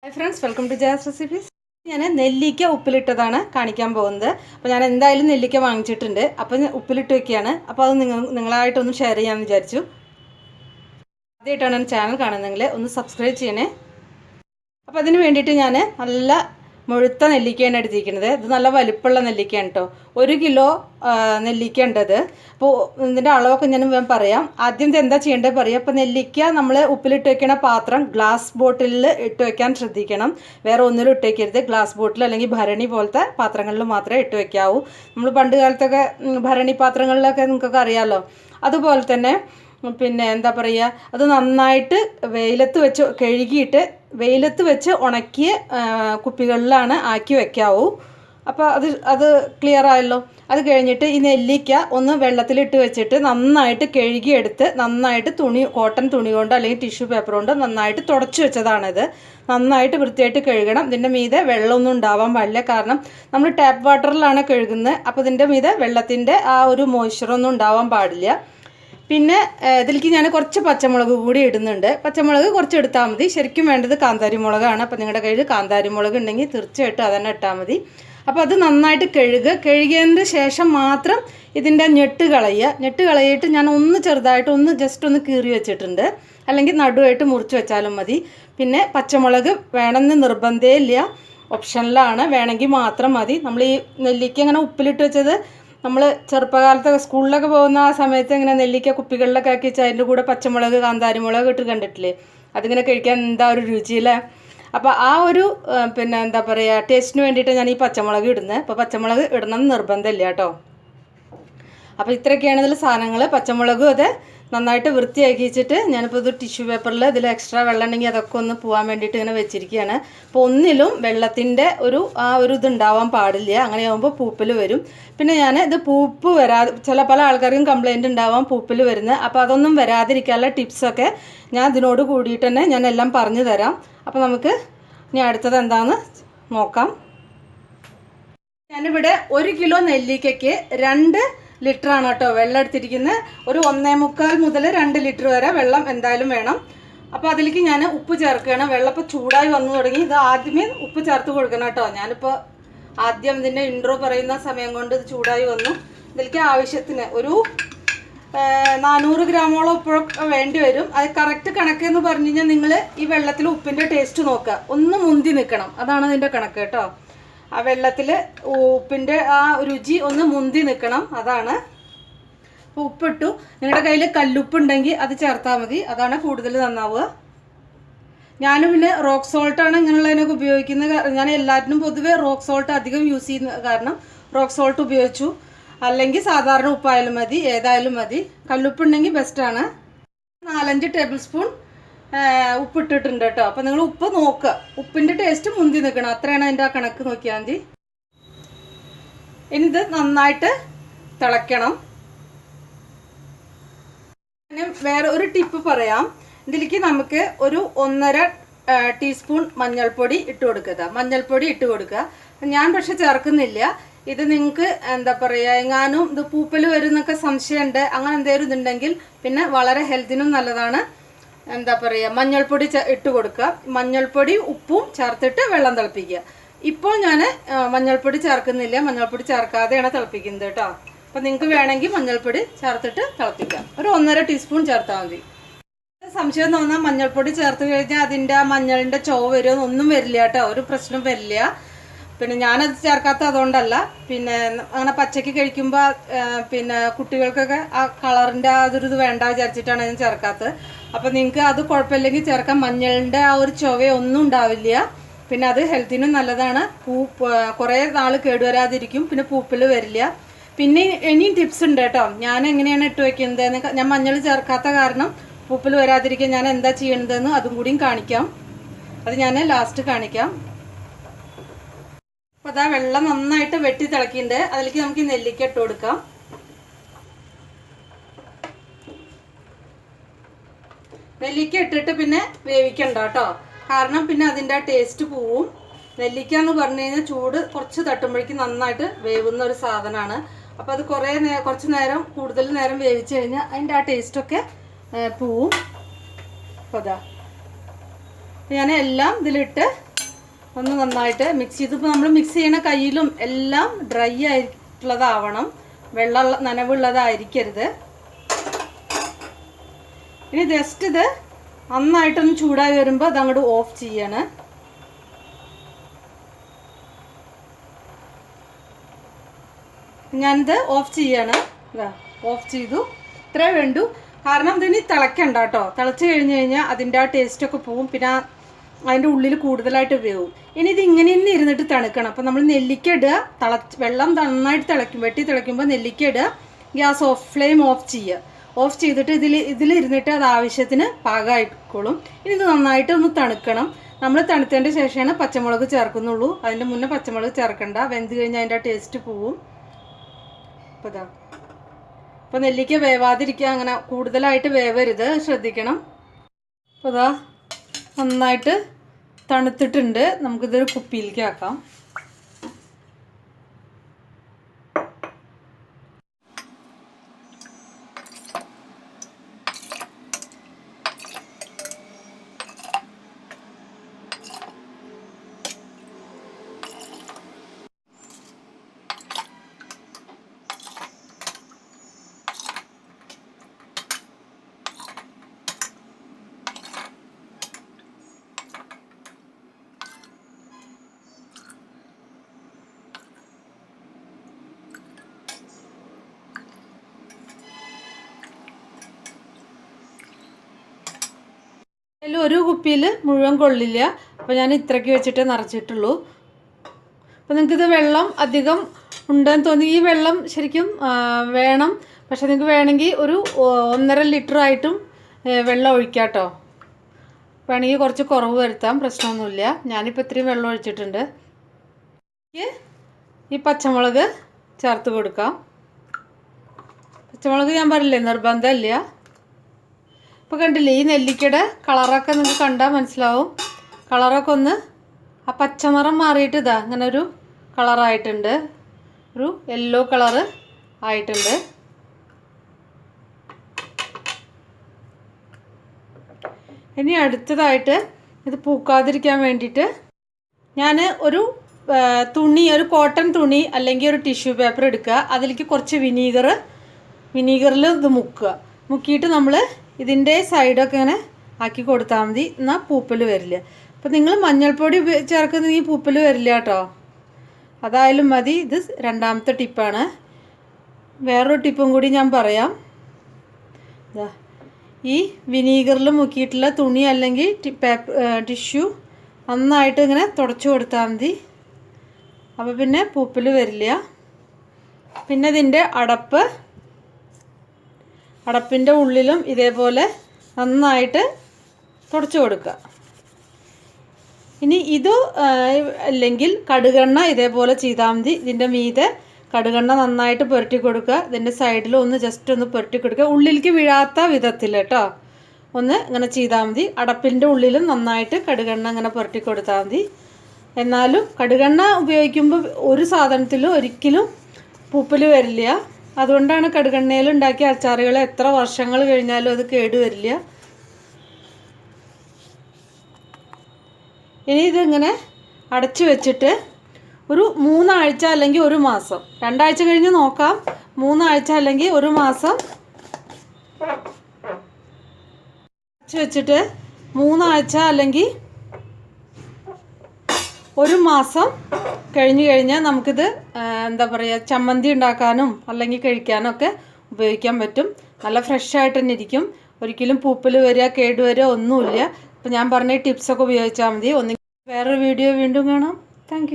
Hi friends, welcome to jaya'srecipes. ഞാൻ നെല്ലിക്ക ഉപ്പിലിട്ടതാണ് കാണിക്കാൻ പോകുന്നത്. അപ്പോൾ ഞാൻ എന്തായാലും നെല്ലിക്ക വാങ്ങിച്ചിട്ടുണ്ട്. അപ്പോൾ ഉപ്പിലിട്ട് വെക്കുകയാണ്. അപ്പോൾ അത് നിങ്ങളായിട്ടൊന്ന് ഷെയർ ചെയ്യാമെന്ന് വിചാരിച്ചു. ആദ്യമായിട്ടാണ് ചാനൽ കാണുന്നതെങ്കിൽ ഒന്ന് സബ്സ്ക്രൈബ് ചെയ്യണേ. അപ്പോൾ അതിന് വേണ്ടിയിട്ട് ഞാൻ നല്ല മുഴുത്ത നെല്ലിക്കയാണ് എടുത്തിരിക്കുന്നത്. ഇത് നല്ല വലിപ്പമുള്ള നെല്ലിക്കയാണ് കേട്ടോ. 1 കിലോ നെല്ലിക്ക ഉണ്ടത്. അപ്പോൾ ഇതിൻ്റെ അളവൊക്കെ ഞാൻ പറയാം. ആദ്യം ഇത് എന്താ ചെയ്യേണ്ടത് പറയാം. അപ്പോൾ നെല്ലിക്ക നമ്മൾ ഉപ്പിലിട്ട് വെക്കണ പാത്രം ഗ്ലാസ് ബോട്ടിലിൽ ഇട്ട് വെക്കാൻ ശ്രദ്ധിക്കണം. വേറെ ഒന്നിലും ഇട്ട് വയ്ക്കരുത്. ഗ്ലാസ് ബോട്ടിൽ അല്ലെങ്കിൽ ഭരണി പോലത്തെ പാത്രങ്ങളിൽ മാത്രമേ ഇട്ട് വയ്ക്കാവൂ. നമ്മൾ പണ്ട് കാലത്തൊക്കെ ഭരണി പാത്രങ്ങളിലൊക്കെ നിങ്ങൾക്കൊക്കെ അറിയാമല്ലോ. അതുപോലെ തന്നെ പിന്നെ എന്താ പറയുക, അത് നന്നായിട്ട് വെയിലത്ത് വെച്ച് കഴുകിയിട്ട് വെയിലത്ത് വെച്ച് ഉണക്കിയ കുപ്പികളിലാണ് ആക്കി വെക്കാവൂ. അപ്പോൾ അത് ക്ലിയർ ആയല്ലോ. അത് കഴിഞ്ഞിട്ട് ഈ നെല്ലിക്ക ഒന്ന് വെള്ളത്തിലിട്ട് വെച്ചിട്ട് നന്നായിട്ട് കഴുകിയെടുത്ത് നന്നായിട്ട് കോട്ടൺ തുണി കൊണ്ട് അല്ലെങ്കിൽ ടിഷ്യൂ പേപ്പർ കൊണ്ട് നന്നായിട്ട് തുടച്ച് വെച്ചതാണിത്. നന്നായിട്ട് വൃത്തിയായിട്ട് കഴുകണം. ഇതിൻ്റെ മീതെ വെള്ളമൊന്നും ഉണ്ടാവാൻ പാടില്ല. കാരണം നമ്മൾ ടാപ്പ് വാട്ടറിലാണ് കഴുകുന്നത്. അപ്പോൾ ഇതിൻ്റെ മീതെ വെള്ളത്തിൻ്റെ ആ ഒരു മോയ്സ്ചറൊന്നും ഉണ്ടാവാൻ പാടില്ല. പിന്നെ ഇതിലേക്ക് ഞാൻ കുറച്ച് പച്ചമുളക് കൂടി ഇടുന്നുണ്ട്. പച്ചമുളക് കുറച്ച് എടുത്താൽ മതി. ശരിക്കും വേണ്ടത് കാന്താരി മുളകാണ്. അപ്പോൾ നിങ്ങളുടെ കയ്യിൽ കാന്താരി മുളക് ഉണ്ടെങ്കിൽ തീർച്ചയായിട്ടും അതന്നെ ഇട്ടാൽ മതി. അപ്പോൾ അത് നന്നായിട്ട് കഴുകിയതിന് ശേഷം മാത്രം ഇതിൻ്റെ ഞെട്ട് കളയിട്ട് ഞാൻ ഒന്ന് ജസ്റ്റ് ഒന്ന് കീറി വെച്ചിട്ടുണ്ട്. അല്ലെങ്കിൽ നടുവായിട്ട് മുറിച്ച് വെച്ചാലും മതി. പിന്നെ പച്ചമുളക് വേണമെന്ന് നിർബന്ധമില്ല, ഓപ്ഷനിലാണ്. വേണമെങ്കിൽ മാത്രം മതി. നമ്മൾ ഈ നെല്ലിക്ക ഇങ്ങനെ ഉപ്പിലിട്ട് വെച്ചത് നമ്മൾ ചെറുപ്പകാലത്തൊക്കെ സ്കൂളിലൊക്കെ പോകുന്ന ആ സമയത്ത് ഇങ്ങനെ നെല്ലിക്ക കുപ്പികളിലൊക്കെ ആക്കി വെച്ചാൽ അതിൻ്റെ കൂടെ പച്ചമുളക് കാന്താരി മുളക് ഇട്ട് കണ്ടിട്ടില്ലേ? അതിങ്ങനെ കഴിക്കാൻ എന്താ ഒരു രുചിയില്ലേ. അപ്പോൾ ആ ഒരു പിന്നെ എന്താ പറയുക ടേസ്റ്റിന് വേണ്ടിയിട്ട് ഞാൻ ഈ പച്ചമുളക് ഇടുന്നത്. അപ്പോൾ പച്ചമുളക് ഇടണം നിർബന്ധമില്ല കേട്ടോ. അപ്പോൾ ഇത്രയൊക്കെയാണ് ഇതിൽ സാധനങ്ങൾ. പച്ചമുളകും അത് നന്നായിട്ട് വൃത്തിയാക്കി വെച്ചിട്ട് ഞാനിപ്പോൾ ഇത് ടിഷ്യൂ പേപ്പറിൽ ഇതിൽ എക്സ്ട്രാ വെള്ളം ഉണ്ടെങ്കിൽ അതൊക്കെ ഒന്ന് പോകാൻ വേണ്ടിയിട്ട് ഇങ്ങനെ വെച്ചിരിക്കുകയാണ്. അപ്പോൾ ഒന്നിലും വെള്ളത്തിൻ്റെ ആ ഒരു ഇതുണ്ടാവാൻ പാടില്ല. അങ്ങനെ ആകുമ്പോൾ പൂപ്പൽ വരും. പിന്നെ ഞാൻ ഇത് പൂപ്പ് വരാതെ പല ആൾക്കാർക്കും കംപ്ലയിൻറ്റ് ഉണ്ടാവാം പൂപ്പൽ വരുന്നത്. അപ്പോൾ അതൊന്നും വരാതിരിക്കാനുള്ള ടിപ്സൊക്കെ ഞാൻ ഇതിനോട് കൂടിയിട്ട് തന്നെ ഞാൻ എല്ലാം പറഞ്ഞു തരാം. അപ്പോൾ നമുക്ക് ഇനി അടുത്തത് എന്താണെന്ന് നോക്കാം. ഞാനിവിടെ 1 കിലോ നെല്ലിക്കയ്ക്ക് 2 ലിറ്ററാണ് കേട്ടോ വെള്ളം എടുത്തിരിക്കുന്നത്. ഒരു 1.25 മുതൽ 2 ലിറ്റർ വരെ വെള്ളം എന്തായാലും വേണം. അപ്പോൾ അതിലേക്ക് ഞാൻ ഉപ്പ് ചേർക്കുകയാണ്. വെള്ളം ഇപ്പോൾ ചൂടായി വന്നു തുടങ്ങി. ഇത് ആദ്യമേ ഉപ്പ് ചേർത്ത് കൊടുക്കണം കേട്ടോ. ഞാനിപ്പോൾ ആദ്യം ഇതിൻ്റെ ഇൻട്രോ പറയുന്ന സമയം കൊണ്ട് ഇത് ചൂടായി വന്നു. ഇതിലേക്ക് ആവശ്യത്തിന് ഒരു 400 ഗ്രാമോളം ഉപ്പൊക്കെ വേണ്ടി വരും. അത് കറക്റ്റ് കണക്കെന്ന് പറഞ്ഞു കഴിഞ്ഞാൽ നിങ്ങൾ ഈ വെള്ളത്തിൽ ഉപ്പിൻ്റെ ടേസ്റ്റ് നോക്കുക. ഒന്ന് മുന്തി നിൽക്കണം, അതാണ് അതിൻ്റെ കണക്ക് കേട്ടോ. ആ വെള്ളത്തിൽ ഉപ്പിൻ്റെ ആ രുചി ഒന്ന് മുന്തി നിൽക്കണം, അതാണ്. അപ്പോൾ ഉപ്പിട്ടു. നിങ്ങളുടെ കയ്യിൽ കല്ലുപ്പുണ്ടെങ്കിൽ അത് ചേർത്താൽ മതി, അതാണ് കൂടുതൽ നന്നാവുക. ഞാനും പിന്നെ റോക്ക് സോൾട്ടാണ് ഇങ്ങനെയുള്ളതിനൊക്കെ ഉപയോഗിക്കുന്നത്. ഞാൻ എല്ലാറ്റിനും പൊതുവേ റോക്ക് സോൾട്ട് അധികം യൂസ് ചെയ്യുന്ന കാരണം റോക്ക് സോൾട്ട് ഉപയോഗിച്ചു. അല്ലെങ്കിൽ സാധാരണ ഉപ്പായാലും മതി, ഏതായാലും മതി. കല്ലുപ്പുണ്ടെങ്കിൽ ബെസ്റ്റാണ്. 4-5 ടേബിൾ സ്പൂൺ ഉപ്പിട്ടിട്ടുണ്ട് കേട്ടോ. അപ്പോൾ നിങ്ങൾ ഉപ്പ് നോക്കുക, ഉപ്പിൻ്റെ ടേസ്റ്റ് മുന്തി നിൽക്കണം, അത്രയാണ് അതിൻ്റെ ആ കണക്ക് നോക്കിയാൽ മതി. ഇനി ഇത് നന്നായിട്ട് തിളയ്ക്കണം. പിന്നെ വേറെ ഒരു ടിപ്പ് പറയാം. ഇതിലേക്ക് നമുക്ക് ഒരു 1.5 ടീസ്പൂൺ മഞ്ഞൾപ്പൊടി ഇട്ട് കൊടുക്കുക. ഞാൻ പക്ഷെ ചേർക്കുന്നില്ല. ഇത് നിങ്ങൾക്ക് എന്താ പറയുക, എങ്ങാനും ഇത് പൂപ്പൽ വരുന്നൊക്കെ സംശയമുണ്ട്, അങ്ങനെ എന്തെങ്കിലും ഇതുണ്ടെങ്കിൽ പിന്നെ വളരെ ഹെൽത്തിനും നല്ലതാണ്. എന്താ പറയുക, മഞ്ഞൾപ്പൊടി ഇട്ട് കൊടുക്കുക. മഞ്ഞൾപ്പൊടി ഉപ്പും ചേർത്തിട്ട് വെള്ളം തിളപ്പിക്കുക. ഇപ്പോൾ ഞാൻ മഞ്ഞൾപ്പൊടി ചേർക്കുന്നില്ല, മഞ്ഞൾപ്പൊടി ചേർക്കാതെയാണ് തിളപ്പിക്കുന്നത് കേട്ടോ. അപ്പോൾ നിങ്ങൾക്ക് വേണമെങ്കിൽ മഞ്ഞൾപ്പൊടി ചേർത്തിട്ട് തിളപ്പിക്കാം. ഒരു 1.5 ടീസ്പൂൺ ചേർത്താൽ മതി. സംശയം തോന്നാം മഞ്ഞൾപ്പൊടി ചേർത്ത് കഴിഞ്ഞാൽ അതിൻ്റെ ആ മഞ്ഞളിൻ്റെ ചുവ വരുമോ, ഒന്നും വരില്ല കേട്ടോ, ഒരു പ്രശ്നം വരില്ല. പിന്നെ ഞാനത് ചേർക്കാത്ത അതുകൊണ്ടല്ല. പിന്നെ അങ്ങനെ പച്ചയ്ക്ക് കഴിക്കുമ്പോൾ പിന്നെ കുട്ടികൾക്കൊക്കെ ആ കളറിൻ്റെ അതൊരു ഇത് വേണ്ട വിചാരിച്ചിട്ടാണ് ഞാൻ ചേർക്കാത്തത്. അപ്പോൾ നിങ്ങൾക്ക് അത് കുഴപ്പമില്ലെങ്കിൽ ചേർക്കാം. മഞ്ഞളിൻ്റെ ആ ഒരു ചുവയൊന്നും ഉണ്ടാവില്ല. പിന്നെ അത് ഹെൽത്തിനും നല്ലതാണ്. കുറേ നാൾ കേടുവരാതിരിക്കും. പിന്നെ പൂപ്പൽ വരില്ല. പിന്നെ ഇനിയും ടിപ്സ് ഉണ്ട് കേട്ടോ. ഞാൻ എങ്ങനെയാണ് ഇട്ട് വയ്ക്കുന്നത്, ഞാൻ മഞ്ഞൾ ചേർക്കാത്ത കാരണം പൂപ്പൽ വരാതിരിക്കാൻ ഞാൻ എന്താ ചെയ്യണതെന്ന് അതും കൂടിയും കാണിക്കാം. അത് ഞാൻ ലാസ്റ്റ് കാണിക്കാം. അപ്പോൾ അതാ വെള്ളം നന്നായിട്ട് വെട്ടി തിളക്കിയിട്ടുണ്ട്. അതിലേക്ക് നമുക്ക് ഈ നെല്ലിക്ക ഇട്ട് കൊടുക്കാം. നെല്ലിക്ക ഇട്ടിട്ട് പിന്നെ വേവിക്കണ്ട കേട്ടോ. കാരണം പിന്നെ അതിൻ്റെ ആ ടേസ്റ്റ് പോവും. നെല്ലിക്ക എന്ന് പറഞ്ഞു കഴിഞ്ഞാൽ ചൂട് കുറച്ച് തട്ടുമ്പോഴേക്കും നന്നായിട്ട് വേവുന്ന ഒരു സാധനമാണ്. അപ്പോൾ അത് കുറച്ച് നേരം കൂടുതൽ നേരം വേവിച്ച് കഴിഞ്ഞാൽ അതിൻ്റെ ആ ടേസ്റ്റൊക്കെ പോവും. അപ്പോൾ അതാ ഞാൻ എല്ലാം ഇതിലിട്ട് ഒന്ന് നന്നായിട്ട് മിക്സ് ചെയ്ത്, ഇപ്പോൾ നമ്മൾ മിക്സ് ചെയ്യണ കയ്യിലും എല്ലാം ഡ്രൈ ആയിട്ടുള്ളതാവണം, വെള്ളം നനവുള്ളതായിരിക്കരുത്. ഇനി ജസ്റ്റ് ഇത് നന്നായിട്ടൊന്ന് ചൂടായി വരുമ്പോൾ അതങ്ങോട്ട് ഓഫ് ചെയ്യാണ്. ഞാനിത് ഓഫ് ചെയ്യാണ്. ഓഫ് ചെയ്തു. ഇത്രേ വേണ്ടു. കാരണം ഇതിന് തിളയ്ക്കണ്ട കേട്ടോ. തിളച്ച് കഴിഞ്ഞ് കഴിഞ്ഞാൽ അതിൻ്റെ ആ ടേസ്റ്റൊക്കെ പോവും, പിന്നെ അതിൻ്റെ ഉള്ളിൽ കൂടുതലായിട്ട് വേവും. ഇനി ഇത് ഇങ്ങനെ തന്നെ ഇരുന്നിട്ട് തണുക്കണം. അപ്പോൾ നമ്മൾ നെല്ലിക്ക ഇടുക, വെള്ളം നന്നായിട്ട് വെട്ടി തിളയ്ക്കുമ്പോൾ നെല്ലിക്ക ഇടുക, ഗ്യാസ് ഫ്ലെയിം ഓഫ് ചെയ്യുക. ഓഫ് ചെയ്തിട്ട് ഇതിലിരുന്നിട്ട് അത് ആവശ്യത്തിന് പാകമായിക്കോളും. ഇനി ഇത് നന്നായിട്ട് ഒന്ന് തണുക്കണം. നമ്മൾ തണുത്തതിൻ്റെ ശേഷമാണ് പച്ചമുളക് ചേർക്കുന്നുള്ളൂ. അതിൻ്റെ മുന്നേ പച്ചമുളക് ചേർക്കണ്ട, വെന്ത് കഴിഞ്ഞാൽ അതിൻ്റെ ടേസ്റ്റ് പോവും. അപ്പോൾ നെല്ലിക്ക വേവാതിരിക്കുക, അങ്ങനെ കൂടുതലായിട്ട് വേവരുത്, ശ്രദ്ധിക്കണം. അപ്പോൾ നന്നായിട്ട് തണുത്തിട്ടുണ്ട്. നമുക്കിതൊരു കുപ്പിയിലേക്ക് ആക്കാം. അതിൽ ഒരു കുപ്പിയിൽ മുഴുവൻ കൊള്ളില്ല. അപ്പോൾ ഞാൻ ഇത്രയ്ക്ക് വെച്ചിട്ടേ നിറച്ചിട്ടുള്ളൂ. അപ്പോൾ നിങ്ങൾക്കിത് വെള്ളം അധികം ഉണ്ടെന്ന് തോന്നി, ഈ വെള്ളം ശരിക്കും വേണം. പക്ഷെ നിങ്ങൾക്ക് വേണമെങ്കിൽ ഒരു 1.5 ലിറ്റർ ആയിട്ടും വെള്ളം ഒഴിക്കാം കേട്ടോ. വേണമെങ്കിൽ കുറച്ച് കുറവ് വരുത്താം, പ്രശ്നമൊന്നുമില്ല. ഞാനിപ്പോൾ ഇത്രയും വെള്ളം ഒഴിച്ചിട്ടുണ്ട്. ഈ പച്ചമുളക് ചേർത്ത് കൊടുക്കാം. പച്ചമുളക് ഞാൻ പറഞ്ഞില്ലേ നിർബന്ധമില്ല. ഇപ്പോൾ കണ്ടില്ലേ, ഈ നെല്ലിക്കയുടെ കളറൊക്കെ നിങ്ങൾക്ക് കണ്ടാൽ മനസ്സിലാവും. കളറൊക്കെ ഒന്ന് ആ പച്ചനിറം മാറിയിട്ട് അങ്ങനെ ഒരു കളറായിട്ടുണ്ട്, ഒരു യെല്ലോ കളറ് ആയിട്ടുണ്ട്. ഇനി അടുത്തതായിട്ട് ഇത് പൂക്കാതിരിക്കാൻ വേണ്ടിയിട്ട് ഞാൻ ഒരു തുണി, ഒരു കോട്ടൺ തുണി അല്ലെങ്കിൽ ഒരു ടിഷ്യൂ പേപ്പർ എടുക്കുക. അതിലേക്ക് കുറച്ച് വിനീഗറിൽ ഇത് മുക്കിയിട്ട് നമ്മൾ ഇതിൻ്റെ സൈഡൊക്കെ ഇങ്ങനെ ആക്കി കൊടുത്താൽ മതി. എന്നാൽ പൂപ്പൽ വരില്ല. അപ്പോൾ നിങ്ങൾ മഞ്ഞൾപ്പൊടി ചേർക്കുന്നെങ്കിൽ പൂപ്പൽ വരില്ല കേട്ടോ. അതായാലും മതി. ഇത് രണ്ടാമത്തെ ടിപ്പാണ്. വേറൊരു ടിപ്പും കൂടി ഞാൻ പറയാം. ഈ വിനീഗറിൽ മുക്കിയിട്ടുള്ള തുണി അല്ലെങ്കിൽ ടിഷ്യൂ നന്നായിട്ട് ഇങ്ങനെ തുടച്ചു കൊടുത്താൽ മതി. അപ്പോൾ പിന്നെ പൂപ്പൽ വരില്ല. പിന്നെ ഇതിൻ്റെ അടപ്പിൻ്റെ ഉള്ളിലും ഇതേപോലെ നന്നായിട്ട് തുടച്ചു കൊടുക്കുക. ഇനി ഇത് അല്ലെങ്കിൽ കടുകെണ്ണ ഇതേപോലെ ചെയ്താൽ മതി. ഇതിൻ്റെ മീതെ കടുകെണ്ണ നന്നായിട്ട് പുരട്ടി കൊടുക്കുക. ഇതിൻ്റെ സൈഡിൽ ഒന്ന് ജസ്റ്റ് ഒന്ന് പുരട്ടി കൊടുക്കുക, ഉള്ളിലേക്ക് വീഴാത്ത വിധത്തിൽ കേട്ടോ. ഒന്ന് ഇങ്ങനെ ചെയ്താൽ മതി. അടപ്പിൻ്റെ ഉള്ളിലും നന്നായിട്ട് കടുകെണ്ണ ഇങ്ങനെ പുരട്ടി കൊടുത്താൽ മതി. എന്നാലും കടുകെണ്ണ ഉപയോഗിക്കുമ്പോൾ ഒരു സാധനത്തിലും ഒരിക്കലും പൂപ്പൽ വരില്ല. അതുകൊണ്ടാണ് കടുകെണ്ണയിൽ ഉണ്ടാക്കിയ അച്ചാറുകൾ എത്ര വർഷങ്ങൾ കഴിഞ്ഞാലും അത് കേടുവരില്ല. ഇനി ഇതിങ്ങനെ അടച്ചു വെച്ചിട്ട് ഒരു 3 ആഴ്ച അല്ലെങ്കിൽ 1 മാസം, 2 ആഴ്ച കഴിഞ്ഞ് നോക്കാം. 3 ആഴ്ച അല്ലെങ്കിൽ 1 മാസം അടച്ചു വെച്ചിട്ട് 3 ആഴ്ച അല്ലെങ്കിൽ 1 മാസം കഴിഞ്ഞ് കഴിഞ്ഞാൽ നമുക്കിത് എന്താ പറയുക, ചമ്മന്തി ഉണ്ടാക്കാനും അല്ലെങ്കിൽ കഴിക്കാനും ഒക്കെ ഉപയോഗിക്കാൻ പറ്റും. നല്ല ഫ്രഷ് ആയിട്ട് തന്നെ ഇരിക്കും. ഒരിക്കലും പൂപ്പൽ വരിക, കേടുവരിക ഒന്നുമില്ല. അപ്പോൾ ഞാൻ പറഞ്ഞ ടിപ്സൊക്കെ ഉപയോഗിച്ചാൽ മതി. വേറൊരു വീഡിയോ വീണ്ടും കാണാം. താങ്ക്